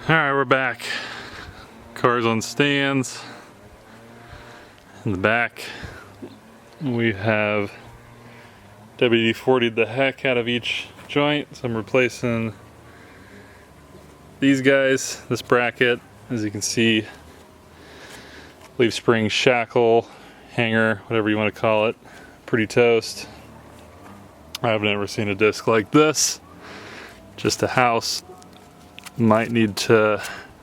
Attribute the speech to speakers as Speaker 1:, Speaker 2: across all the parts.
Speaker 1: Alright, we're back. Cars on stands. In the back, we have WD-40'd the heck out of each joint. So I'm replacing these guys, this bracket, as you can see, leaf spring shackle, hanger, whatever you want to call it. Pretty toast. I've never seen a disc like this. Just a house. Might need to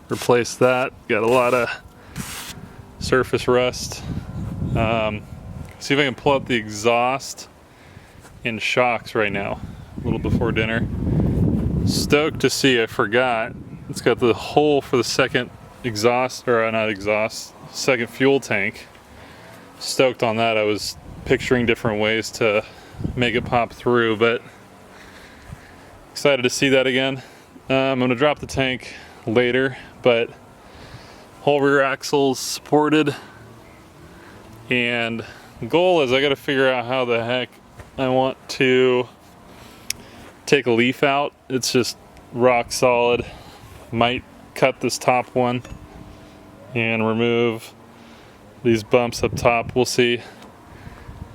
Speaker 1: replace that. Got a lot of surface rust. See if I can pull out the exhaust and shocks right now, a little before dinner. Stoked to see, I forgot, it's got the hole for the second exhaust, or not exhaust, second fuel tank. Stoked on that. I was picturing different ways to make it pop through, but excited to see that again. I'm going to drop the tank later, but whole rear axle's supported, and the goal is I got to figure out how the heck I want to take a leaf out. It's just rock solid. Might cut this top one and remove these bumps up top. We'll see.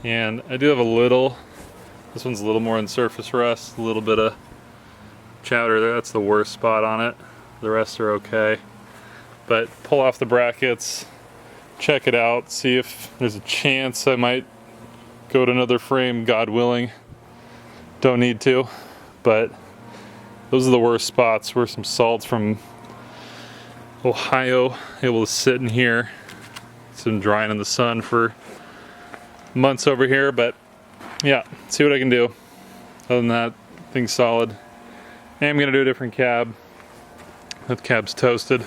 Speaker 1: And I do have a little, this one's a little more in surface rust, a little bit of chowder there. That's the worst spot on it. The rest are okay. But pull off the brackets, check it out, see if there's a chance I might go to another frame, God willing. Don't need to, but those are the worst spots where some salt from Ohio able to sit in here. It's been drying in the sun for months over here, but yeah, see what I can do. Other than that, thing's solid. I am gonna do a different cab. That cab's toasted.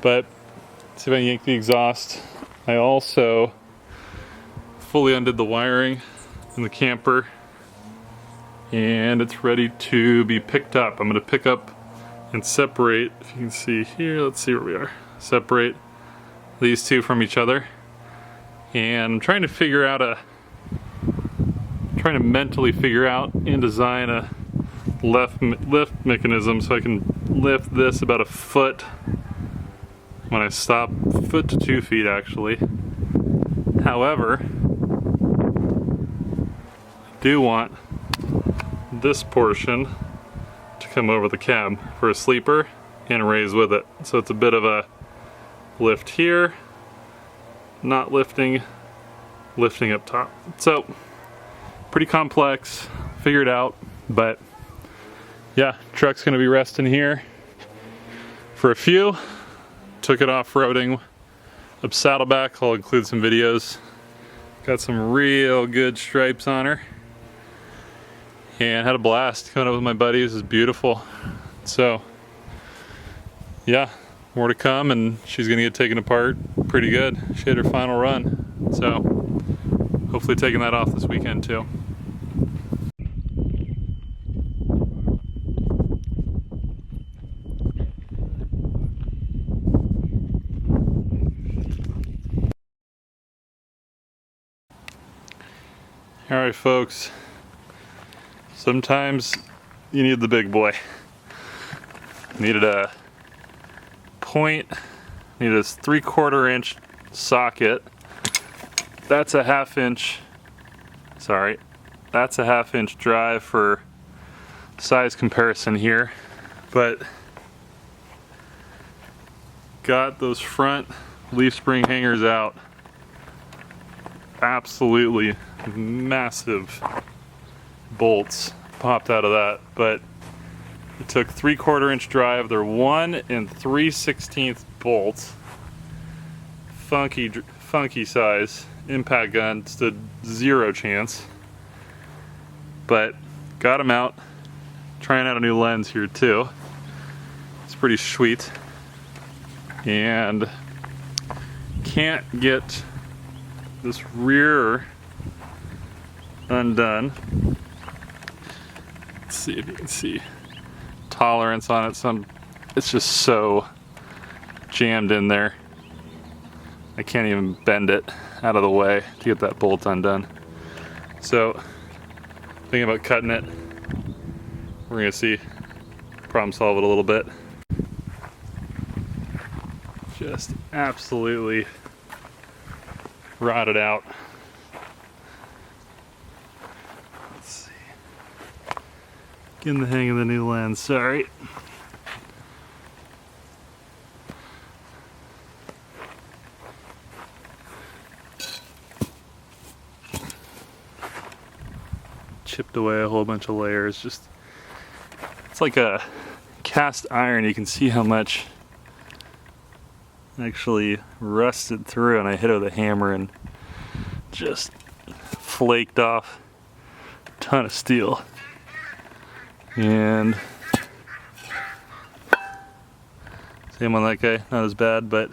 Speaker 1: But see if I can yank the exhaust. I also fully undid the wiring in the camper, and it's ready to be picked up. I'm gonna pick up and separate, if you can see here, let's see where we are. Separate these two from each other. And I'm trying to figure out trying to mentally figure out and design a lift mechanism so I can lift this about a foot when I stop, foot to 2 feet actually. However, I do want this portion to come over the cab for a sleeper and raise with it. So it's a bit of a lift here, not lifting, lifting up top. So pretty complex, figured out, but yeah, truck's gonna be resting here for a few. Took it off-roading up Saddleback. I'll include some videos. Got some real good stripes on her. And had a blast coming up with my buddies. It was beautiful. So yeah, more to come, and she's gonna get taken apart pretty good. She had her final run. So hopefully taking that off this weekend too. Alright folks, sometimes you need the big boy. Needed a point, needed a 3/4 inch socket. That's a 1/2 inch, sorry, that's a 1/2 inch drive for size comparison here. But got those front leaf spring hangers out. Absolutely massive bolts popped out of that, but it took 3/4 inch drive. They're 1 3/16 bolts. Funky size. Impact gun stood 0 chance, but got them out. Trying out a new lens here too. It's pretty sweet, and can't get this rear undone. Let's see if you can see tolerance on it. It's just so jammed in there. I can't even bend it out of the way to get that bolt undone. So thinking about cutting it. We're gonna see, problem solve it a little bit. just absolutely rotted out. Let's see. Getting the hang of the new lens, sorry. Chipped away a whole bunch of layers. Just, it's like a cast iron. You can see how much actually rusted through, and I hit it with a hammer and just flaked off a ton of steel. And same on that guy, not as bad, but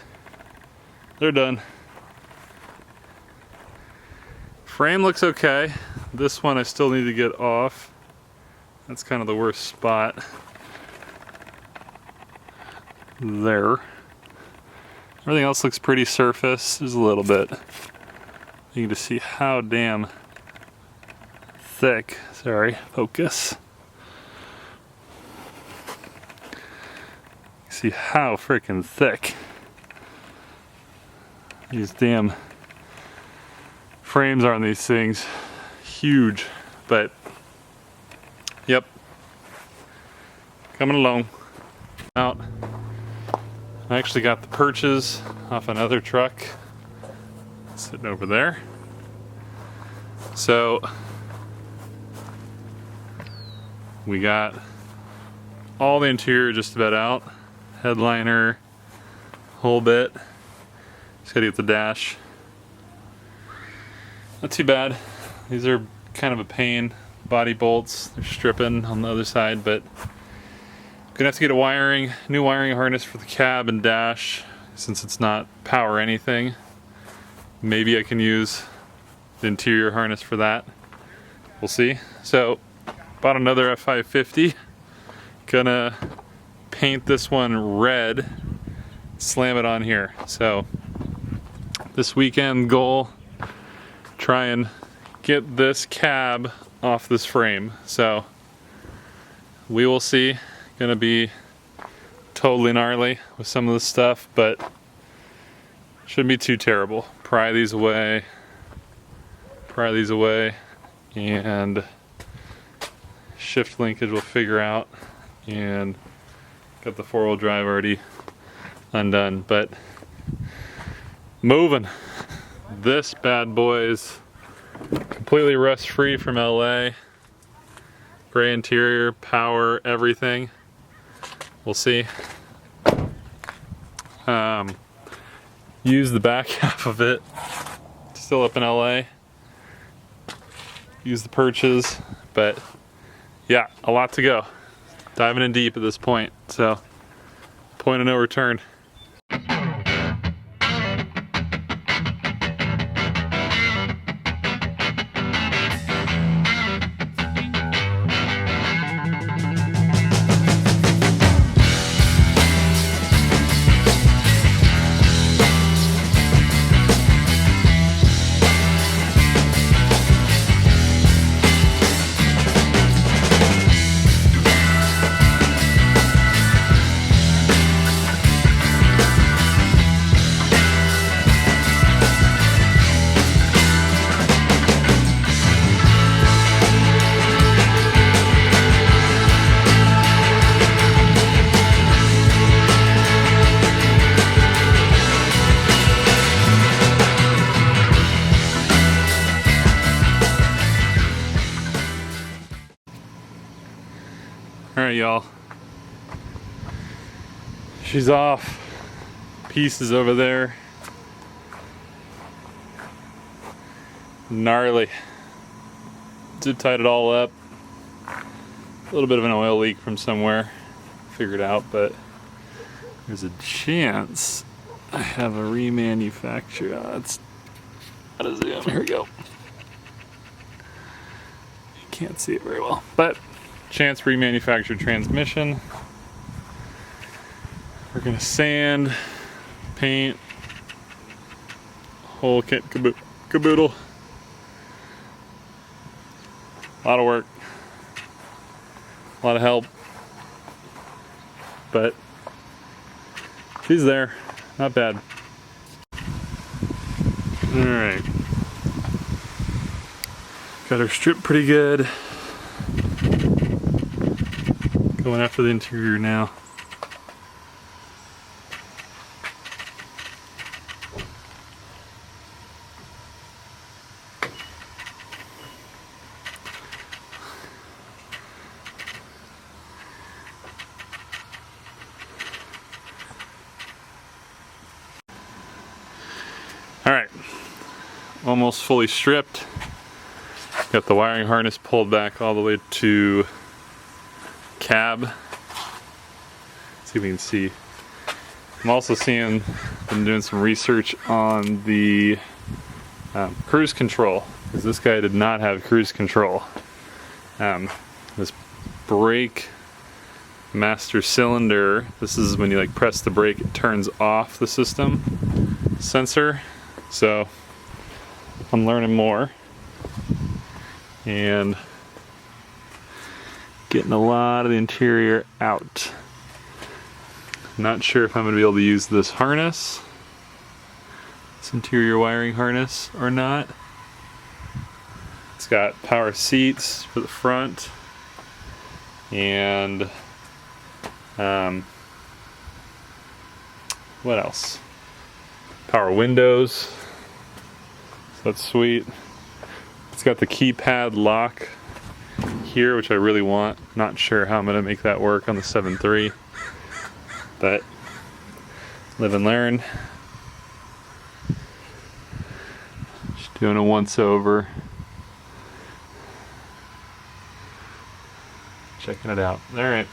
Speaker 1: they're done. Frame looks okay. This one I still need to get off. That's kind of the worst spot. There. Everything else looks pretty surface. There's a little bit. You can just see how damn thick. Sorry, focus. See how freaking thick these damn frames are on these things. Huge, but yep, coming along. Out. I actually got the perches off another truck sitting over there. So we got all the interior just about out. Headliner, whole bit. Just gotta get the dash. Not too bad. These are kind of a pain. Body bolts, they're stripping on the other side, but I'm gonna have to get a new wiring harness for the cab and dash since it's not power anything. Maybe I can use the interior harness for that. We'll see. So, bought another F550. Gonna paint this one red, slam it on here. So, this weekend goal, try and get this cab off this frame. So we will see. Gonna be totally gnarly with some of the stuff, but shouldn't be too terrible. Pry these away, and shift linkage we'll figure out, and got the 4-wheel drive already undone, but moving. This bad boy is completely rust free from LA. Gray interior, power, everything. We'll see. Use the back half of it. Still up in LA. Use the perches, but yeah, a lot to go. Diving in deep at this point, so point of no return. Alright, y'all. She's off. Pieces over there. Gnarly. Zip tied it all up. A little bit of an oil leak from somewhere. Figured out, but there's a chance I have a remanufacture. That's how does it? Here we go. You can't see it very well, but chance remanufactured transmission. We're gonna sand, paint, whole kit caboodle. A lot of work, a lot of help, but she's there. not bad. Alright. Got her stripped pretty good. Going after the interior now. Alright, almost fully stripped. Got the wiring harness pulled back all the way to cab. Let's see if we can see. I'm also seeing, been doing some research on the cruise control, because this guy did not have cruise control. This brake master cylinder, this is when you like press the brake, it turns off the system sensor. So I'm learning more and getting a lot of the interior out. Not sure if I'm going to be able to use this harness, this interior wiring harness, or not. It's got power seats for the front and what else? Power windows, so that's sweet. It's got the keypad lock here, which I really want. Not sure how I'm going to make that work on the 7.3, but live and learn. Just doing a once over. Checking it out. Alright.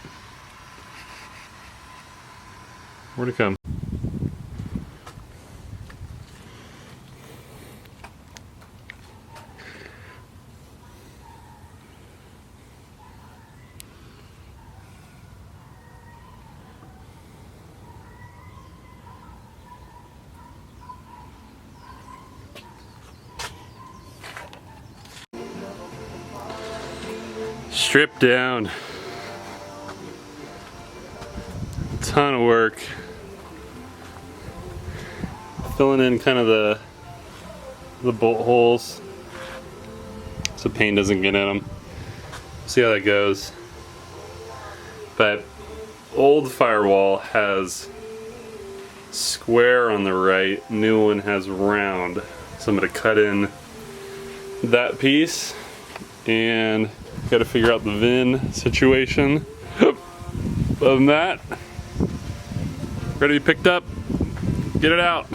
Speaker 1: More to come. Stripped down. Ton of work. Filling in kind of the bolt holes so paint doesn't get in them. See how that goes. But old firewall has square on the right, new one has round. So I'm going to cut in that piece and got to figure out the VIN situation. Other than that, ready to be picked up, get it out.